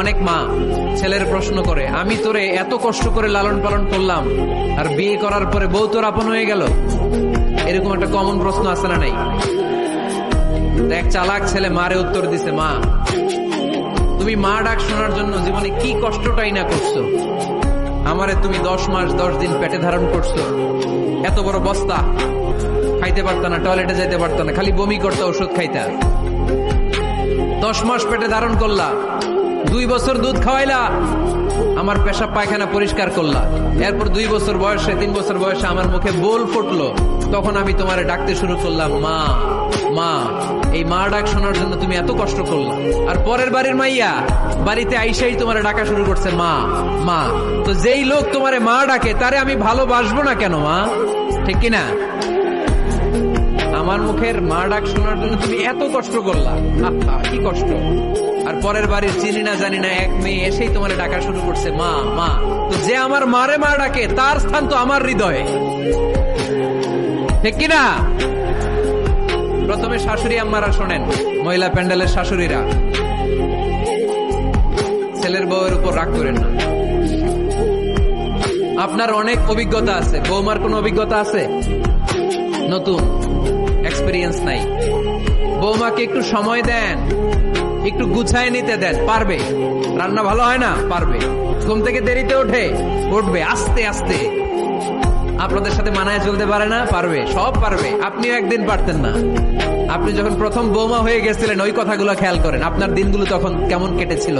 অনেক মা ছেলের প্রশ্ন করে, আমি তোরে এত কষ্ট করে লালন পালন করলাম, আর বিয়ে করার পরে বউ তোর আপন হয়ে গেল। এরকম একটা কমন প্রশ্ন আছে না নাই? এক চালাক ছেলে মারে উত্তর দিছে, মা তুমি মা ডাক শোনার জন্য জীবনে কি কষ্টটাই না করছো। আমারে তুমি 10 মাস 10 দিন পেটে ধারণ করছো, এত বড় বস্তা, খাইতে পারতা না, টয়লেটে যাইতে পারতা না, খালি বমি করতা, ওষুধ খাইতা। 10 মাস পেটে ধারণ করলা, 2 বছর দুধ খাওয়াইলা, আমার পেশাব পায়খানা পরিষ্কার করলা। এরপর 2 বছর বয়সে 3 বছর বয়সে আমার মুখে বোল ফুটলো, তখন আমি তোমারে ডাকতে শুরু করলাম মা মা। এই মা ডাক শোনার জন্য তুমি এত কষ্ট করলা, আর পরের বাড়ির মাইয়া বাড়িতে আইসাই তোমারে ডাকা শুরু করছে মা মা। তো যেই লোক তোমারে মা ডাকে তারে আমি ভালোবাসবো না কেন মা? ঠিক কিনা? আমার মুখের মা ডাক শোনার জন্য তুমি এত কষ্ট করলা, কি কষ্ট। আর পরের বাড়ির চিনি না জানি না এক মেয়ে এসেই তোমার ডাকা শুরু করছে মা মা। তো যে আমার মারে মা ডাকে তার স্থান তো আমার হৃদয়ে, ঠিক কিনা? প্রথমে শাশুড়ি আম্মারা শোনেন, মহিলা প্যান্ডেলের শাশুড়িরা, ছেলের বউয়ের উপর রাগ করেন না। আপনার অনেক অভিজ্ঞতা আছে, বৌমার কোন অভিজ্ঞতা আছে? নতুন এক্সপেরিয়েন্স নাই। বৌমাকে একটু সময় দেন, একটু গুছায় নিতে দেন, পারবে। রান্না ভালো হয় না, পারবে। ঘুম থেকে দেরিতে উঠবে আস্তে আস্তে। আপনাদের সাথে মানায় চলতে পারে না, পারবে, সব পারবে। আপনিও একদিন পারতেন না। আপনি যখন প্রথম বৌমা হয়ে গেছিলেন ওই কথাগুলো খেয়াল করেন, আপনার দিনগুলো তখন কেমন কেটেছিল।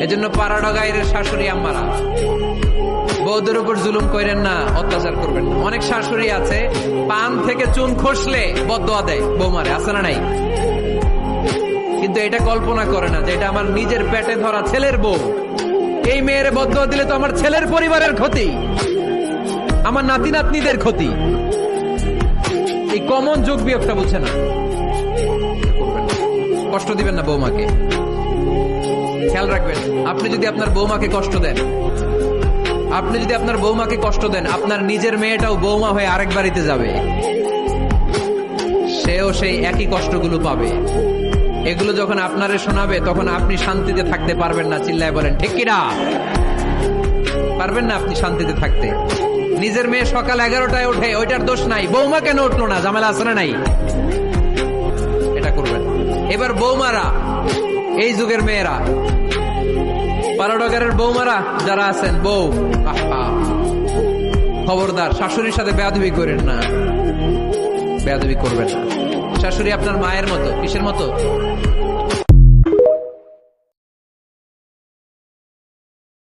এজন্য পাড়াডা গায়ের শাশুড়ি আম্মারা, বউদের উপর জুলুম করেন না, অত্যাচার করবেন না। অনেক শাশুড়ি আছে পান থেকে চুন খসলে বদদোয়া দেয় বৌমারে, আছে না নাই? কিন্তু এটা কল্পনা করে না যে এটা আমার নিজের পেটে ধরা ছেলের বউ। এই মেয়ের বদদোয়া দিলে তো আমার ছেলের পরিবারের ক্ষতি, আমার নাতি নাতনিদের ক্ষতি। এই কমন যোগ বিয়োগটা বুঝে না। কষ্ট দিবেন না বৌমাকে, খেয়াল রাখবেন। আপনি যদি আপনার বৌমাকে কষ্ট দেন, আপনার নিজের মেয়েটাও বৌমা হয়ে আরেক বাড়িতে যাবে, সেও সেই একই কষ্টগুলো পাবে। এগুলো যখন আপনারে শোনাবে তখন আপনি শান্তিতে থাকতে পারবেন না। চিল্লায় বলেন ঠিক কিনা? পারবেন না আপনি শান্তিতে থাকতে। নিজের মেয়ে সকাল 11টায় ওঠে, ওইটার দোষ নাই, বৌমা কেন উঠলো না, ঝামেলা আছে না নাই? এটা করবেন। এবার বৌমারা, এই যুগের মেয়েরা, পাড়াডাগারের বৌমারা যারা আছেন, বউ খবরদার শাশুড়ির সাথে বেয়াদবি করেন না, বেয়াদবি করবেন না। শাশুড়ি আপনার মায়ের মতো। কিসের মতো?